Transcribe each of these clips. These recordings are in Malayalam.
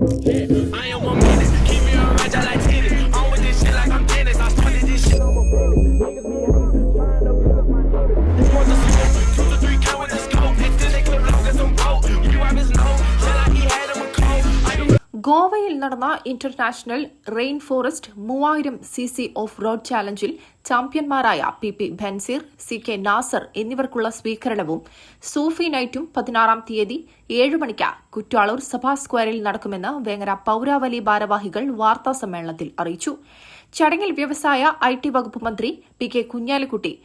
I am 1 minute. Keep me on right, I like tennis. I'm with this shit like I'm Dennis. I started this shit on my business. Niggas be hating, trying to put my niggas. This one to smoke, 2 to 3 count with the scope. And still they clip long as some rope. You wipe his nose, shit like he had him a cold. I do. ഗോവയിൽ നടന്ന international rain forest 3000cc off road ചാലഞ്ചിൽ ചാമ്പ്യന്മാരായ പി ബൻസീർ, CK നാസർ എന്നിവർക്കുള്ള സ്വീകരണവും സൂഫി നൈറ്റും 16-ാം തീയതി 7 മണിക്ക് കുറ്റാളൂർ സഭാ സ്ക്വയറിൽ നടക്കുമെന്ന് വേങ്ങര പൌരാവലി ഭാരവാഹികൾ വാർത്താസമ്മേളനത്തിൽ അറിയിച്ചു. ചടങ്ങിൽ വ്യവസായ IT വകുപ്പ് മന്ത്രി PK കുഞ്ഞാലിക്കുട്ടി,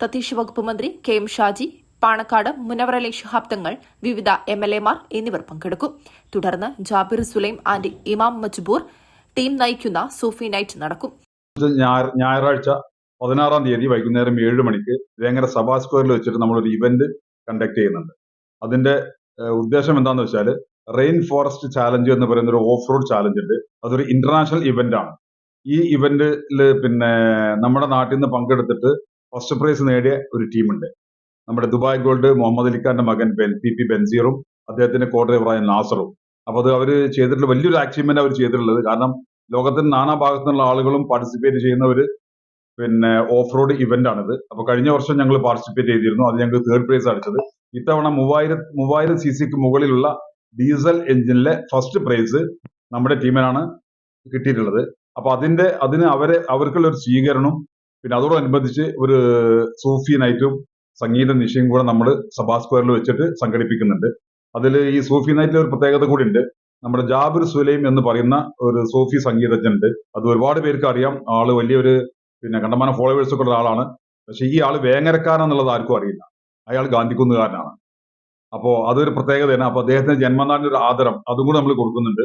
തദ്ദേശ വകുപ്പ് മന്ത്രി KM ഷാജി, പാണക്കാട് മുനവറലി ശിഹാബ് തങ്ങൾ, വിവിധ MLAമാർ എന്നിവർ പങ്കെടുക്കും. തുടർന്ന് ജാബിർ സുലൈം ആൻഡ് ഇമാം മജ്ബൂർ ടീം നയിക്കുന്ന സൂഫി നൈറ്റ് നടക്കും. ഞായറാഴ്ച 16-ാം തീയതി വൈകുന്നേരം 7 മണിക്ക് വേങ്ങര സഭാ സ്ക്വയറിൽ വെച്ചിട്ട് നമ്മളൊരു ഇവന്റ് കണ്ടക്ട് ചെയ്യുന്നുണ്ട്. അതിന്റെ ഉദ്ദേശം എന്താണെന്ന് വെച്ചാൽ റെയിൻ ഫോറസ്റ്റ് ചാലഞ്ച് എന്ന് പറയുന്ന ഒരു ഓഫ് റോഡ് ചാലഞ്ച് ഉണ്ട്. അതൊരു ഇന്റർനാഷണൽ ഇവന്റ് ആണ്. ഈ ഇവന്റിൽ നമ്മുടെ നാട്ടിൽ നിന്ന് പങ്കെടുത്തിട്ട് ഫസ്റ്റ് പ്രൈസ് നേടിയ ഒരു ടീമുണ്ട്. നമ്മുടെ ദുബായ് ഗോൾഡ് മുഹമ്മദ് അലിഖാന്റെ മകൻ PP ബൻസീറും അദ്ദേഹത്തിന്റെ കോ ഡ്രൈവറായ നാസറും. അപ്പൊ അത് അവർ ചെയ്തിട്ടുള്ള വലിയൊരു അച്ചീവ്മെന്റ് അവർ ചെയ്തിട്ടുള്ളത്. കാരണം ലോകത്തിന്റെ നാനാ ഭാഗത്തു നിന്നുള്ള ആളുകളും പാർട്ടിസിപ്പേറ്റ് ചെയ്യുന്ന ഒരു ഓഫ് റോഡ് ഇവന്റ് ആണിത്. അപ്പൊ കഴിഞ്ഞ വർഷം ഞങ്ങൾ പാർട്ടിസിപ്പേറ്റ് ചെയ്തിരുന്നു. അത് ഞങ്ങൾക്ക് 3rd പ്രൈസ് അടിച്ചത്. ഇത്തവണ 3000 cc മുകളിലുള്ള ഡീസൽ എഞ്ചിനിലെ ഫസ്റ്റ് പ്രൈസ് നമ്മുടെ ടീമിനാണ് കിട്ടിയിട്ടുള്ളത്. അപ്പൊ അതിന് അവർക്കുള്ള ഒരു സ്വീകരണവും പിന്നെ അതോടനുബന്ധിച്ച് ഒരു സൂഫി നൈറ്റും സംഗീത നിശയും കൂടെ നമ്മൾ സഭാ സ്ക്വയറിൽ വെച്ചിട്ട് സംഘടിപ്പിക്കുന്നുണ്ട്. അതിൽ ഈ സൂഫി നൈറ്റിൽ ഒരു പ്രത്യേകത കൂടി ഉണ്ട്. നമ്മുടെ ജാബിർ സുലൈം എന്ന് പറയുന്ന ഒരു സൂഫി സംഗീതജ്ഞനുണ്ട്. അത് ഒരുപാട് പേർക്ക് അറിയാം. ആള് വലിയൊരു കണ്ടമാനം ഫോളോവേഴ്സ് ഒക്കെ ഉള്ള ആളാണ്. പക്ഷെ ഈ ആള് വേങ്ങരക്കാരാന്നുള്ളത് ആർക്കും അറിയില്ല. അയാൾ ഗാന്ധിക്കുന്നുകാരനാണ്. അപ്പോ അതൊരു പ്രത്യേകതയാണ്. അപ്പൊ അദ്ദേഹത്തിന് ജന്മനാടിന്റെ ഒരു ആദരം അതും കൂടെ നമ്മൾ കൊടുക്കുന്നുണ്ട്.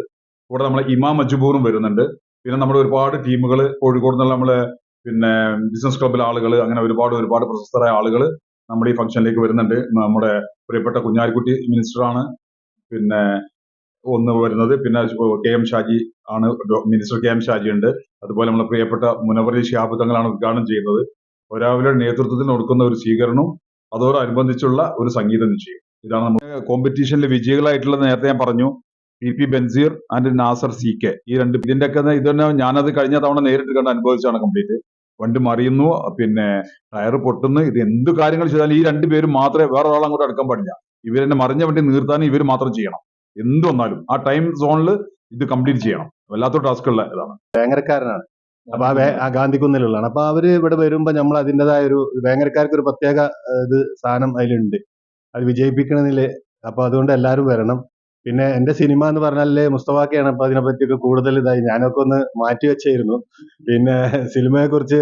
കൂടെ നമ്മളെ ഇമാം മജ്ബൂറും വരുന്നുണ്ട്. പിന്നെ നമ്മുടെ ഒരുപാട് ടീമുകൾ കോഴിക്കോട് നിന്നുള്ള നമ്മളെ ബിസിനസ് ക്ലബിലെ ആളുകൾ, അങ്ങനെ ഒരുപാട് പ്രശസ്തരായ ആളുകൾ നമ്മുടെ ഈ ഫംഗ്ഷനിലേക്ക് വരുന്നുണ്ട്. നമ്മുടെ പ്രിയപ്പെട്ട കുഞ്ഞാലിക്കുട്ടി മിനിസ്റ്ററാണ് ഒന്ന് വരുന്നത്. പിന്നെ KM ഷാജി ആണ് മിനിസ്റ്റർ. KM ഷാജി ഉണ്ട്. അതുപോലെ നമ്മളെ പ്രിയപ്പെട്ട മുനവറലി ശിഹാബ് തങ്ങളാണ് ഉദ്ഘാടനം ചെയ്യുന്നത്. ഒരാളുടെ നേതൃത്വത്തിൽ നടക്കുന്ന ഒരു സ്വീകരണവും അതോടനുബന്ധിച്ചുള്ള ഒരു സംഗീത നിശ്ചയം. ഇതാണ് നമ്മുടെ കോമ്പറ്റീഷനിൽ വിജയികളായിട്ടുള്ളത്. നേരത്തെ ഞാൻ പറഞ്ഞു, PP Banseer and Nasar CK. ഈ രണ്ട് ഇതിന്റെയൊക്കെ ഇതന്നെ ഞാനത് കഴിഞ്ഞ തവണ നേരിട്ട് കണ്ട് അനുഭവിച്ചാണ്. കംപ്ലീറ്റ് വണ്ടി മറിയുന്നു, ടയർ പൊട്ടുന്നു. ഇത് എന്ത് കാര്യങ്ങൾ ചെയ്താലും ഈ 2 പേരും മാത്രമേ വേറെ ഒരാൾ അങ്ങോട്ട് അടുക്കാൻ പാടില്ല. ഇവരെന്നെ മറിഞ്ഞ വണ്ടി നിർത്താനും ഇവർ മാത്രം ചെയ്യണം. എന്ത് വന്നാലും ആ ടൈം സോണിൽ ഇത് കംപ്ലീറ്റ് ചെയ്യണം. വല്ലാത്ത ടാസ്ക് ഉള്ള ഇതാണ്. വേങ്ങരക്കാരനാണ്. അപ്പൊ ആ ഗാന്ധിക്കുന്നിലുള്ളതാണ്. അപ്പൊ അവര് ഇവിടെ വരുമ്പോ നമ്മൾ അതിൻ്റെതായ ഒരു വേങ്ങരക്കാർക്ക് ഒരു പ്രത്യേക സ്ഥാനം അതിലുണ്ട്. അത് വിജയിപ്പിക്കണമെന്നില്ല. അപ്പൊ അതുകൊണ്ട് എല്ലാവരും വരണം. പിന്നെ എന്റെ സിനിമ എന്ന് പറഞ്ഞാല് മുസ്തഫാക്കയാണ് അപ്പൊ അതിനെപ്പറ്റിയൊക്കെ കൂടുതൽ ഇതായി ഞാനൊക്കെ ഒന്ന് മാറ്റി വെച്ചായിരുന്നു. പിന്നെ സിനിമയെ കുറിച്ച്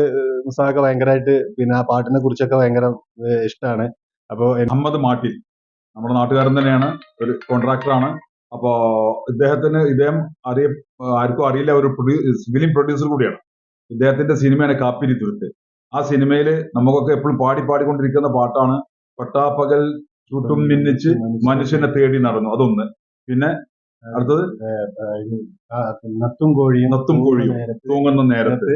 മുസ്തഫാക്ക ഭയങ്കരമായിട്ട് ആ പാട്ടിനെ കുറിച്ചൊക്കെ ഭയങ്കര ഇഷ്ടമാണ്. അപ്പോ അഹമ്മദ് മാട്ടിൽ നമ്മുടെ നാട്ടുകാരൻ തന്നെയാണ്, ഒരു കോൺട്രാക്ടറാണ്. അപ്പോ ഇദ്ദേഹം ആർക്കും അറിയില്ല, ഒരു ഫിലിം പ്രൊഡ്യൂസർ കൂടിയാണ്. ഇദ്ദേഹത്തിന്റെ സിനിമയാണ് കാപ്പിരി തുരുത്ത്. ആ സിനിമയിൽ നമുക്കൊക്കെ എപ്പോഴും പാടിക്കൊണ്ടിരിക്കുന്ന പാട്ടാണ് പട്ടാപ്പകൽ ചുട്ടും മിന്നിച്ച് മനുഷ്യനെ തേടി നടന്നു. അതൊന്ന്. പിന്നെ അടുത്തത് നത്തും കോഴിയും തൂങ്ങുന്ന നേരത്ത്.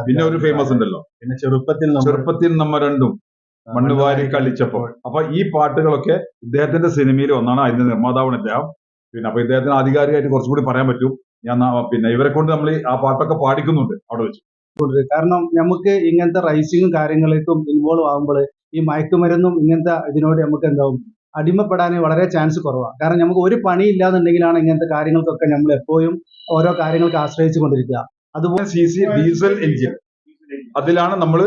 പിന്നെ ഒരു ഫേമസ് ഉണ്ടല്ലോ, പിന്നെ ചെറുപ്പത്തിൽ നമ്മ രണ്ടും മണ്ണുവാരി കളിച്ചപ്പോൾ. അപ്പൊ ഈ പാട്ടുകളൊക്കെ ഇദ്ദേഹത്തിന്റെ സിനിമയിൽ ഒന്നാണ്. അതിന്റെ നിർമ്മാതാവാണ് ഇദ്ദേഹം. അപ്പൊ ഇദ്ദേഹത്തിന് ആധികാരികമായിട്ട് കുറച്ചുകൂടി പറയാൻ പറ്റും. ഇവരെ കൊണ്ട് നമ്മൾ ആ പാട്ടൊക്കെ പാടിക്കുന്നുണ്ട് അവിടെ വെച്ച്. കാരണം നമുക്ക് ഇങ്ങനത്തെ റൈസിങ്ങും കാര്യങ്ങളിലേക്കും ഇൻവോൾവ് ആകുമ്പോൾ ഈ മയക്കുമരുന്നും ഇങ്ങനത്തെ ഇതിനോട് നമുക്ക് എന്താവും അടിമപ്പെടാൻ വളരെ ചാൻസ് കുറവാണ്. കാരണം നമുക്ക് ഒരു പണി ഇല്ലാന്നുണ്ടെങ്കിലാണ് ഇങ്ങനത്തെ കാര്യങ്ങൾക്കൊക്കെ നമ്മൾ എപ്പോഴും ഓരോ കാര്യങ്ങൾക്ക് ആശ്രയിച്ചു കൊണ്ടിരിക്കുക. അതുപോലെ CC ഡീസൽ എഞ്ചിൻ, അതിലാണ് നമ്മൾ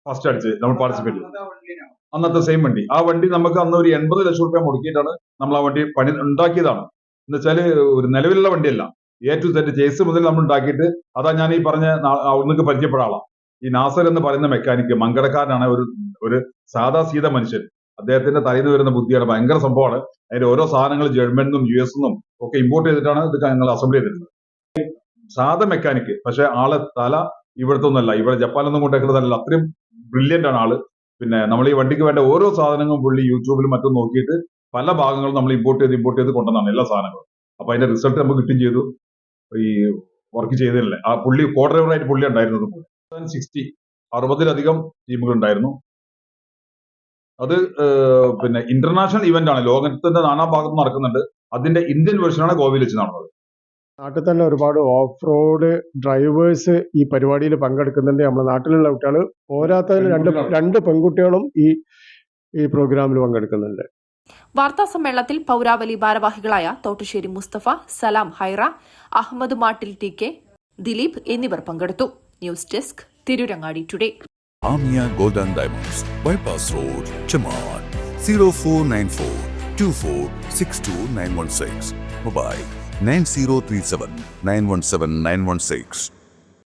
ഫസ്റ്റ് അടിച്ചത്. നമ്മൾ പാർട്ടിസിപ്പേറ്റ് ചെയ്തത് അന്നത്തെ സെയിം വണ്ടി. ആ വണ്ടി നമുക്ക് അന്ന് ഒരു 80 ലക്ഷം രൂപ മുടക്കിയിട്ടാണ് നമ്മൾ ആ വണ്ടി പണി ഉണ്ടാക്കിയതാണ്. എന്ന് വെച്ചാൽ ഒരു നിലവിലുള്ള വണ്ടിയല്ല, A to Z ചേസ് മുതൽ നമ്മൾ ഉണ്ടാക്കിയിട്ട്. അതാ ഞാൻ ഈ പറഞ്ഞ അവിടുന്ന് പരിചയപ്പെട്ട ആളാണ് ഈ നാസർ എന്ന് പറയുന്ന മെക്കാനിക്ക്. മങ്കടക്കാരനാണ്, ഒരു സാധാ സീത മനുഷ്യൻ. അദ്ദേഹത്തിന്റെ തലയിൽ വരുന്ന ബുദ്ധിയാണ്, ഭയങ്കര സംഭവമാണ്. അതിന്റെ ഓരോ സാധനങ്ങൾ ജർമ്മനിൽ നിന്നും US നിന്നും ഒക്കെ ഇമ്പോർട്ട് ചെയ്തിട്ടാണ് ഇത് ഞങ്ങൾ അസംബിൾ ചെയ്തിരുന്നത്. സാധാ മെക്കാനിക്ക്. പക്ഷെ ആളെ തല ഇവിടുത്തെ ഒന്നല്ല, ഇവിടെ ജപ്പാനൊന്നും കൊണ്ടേക്കുന്നതല്ല. അത്രയും ബ്രില്യന്റ് ആണ് ആള്. നമ്മൾ ഈ വണ്ടിക്ക് വേണ്ട ഓരോ സാധനങ്ങളും പുള്ളി യൂട്യൂബിലും മറ്റും നോക്കിയിട്ട് പല ഭാഗങ്ങളും നമ്മൾ ഇമ്പോർട്ട് ചെയ്ത് കൊണ്ടുവന്നാണ് എല്ലാ സാധനങ്ങളും. അപ്പൊ അതിന്റെ റിസൾട്ട് നമുക്ക് കിട്ടുകയും ചെയ്തു. ഈ വർക്ക് ചെയ്തില്ലേ ആ പുള്ളി കോ ഡ്രൈവറായിട്ട് പുള്ളി ഉണ്ടായിരുന്നത്. 60-ലധികം ടീമുകൾ ഉണ്ടായിരുന്നു. അത് ഇന്റർനാഷണൽ ഇവന്റ് ആണ്, ലോകത്തിന്റെ നാനാ ഭാഗത്തും നടക്കുന്നുണ്ട്. അതിന്റെ ഇന്ത്യൻ വേർഷനാണ് ഗോവയിൽ വെച്ച് നടന്നത്. നാട്ടിൽ തന്നെ ഒരുപാട് ഓഫ് റോഡ് ഡ്രൈവേഴ്സ് ഈ പരിപാടിയിൽ പങ്കെടുക്കുന്നുണ്ട്. നമ്മുടെ നാട്ടിലുള്ള കുട്ടികൾ പോരാത്തതിന് രണ്ട് പെൺകുട്ടികളും ഈ പ്രോഗ്രാമിൽ പങ്കെടുക്കുന്നുണ്ട്. വാർത്താ സമ്മേളനത്തിൽ പൌരാവലി ഭാരവാഹികളായ തോട്ടശ്ശേരി മുസ്തഫ, സലാം ഹൈറ, അഹമ്മദ് മാട്ടിൽ TK, ദിലീപ് എന്നിവർ പങ്കെടുത്തു. News desk, Tirurangadi today. Amia Gold and Diamonds, Bypass Road, Chaman, 0494 2462 916. Mobile 9037 917 916.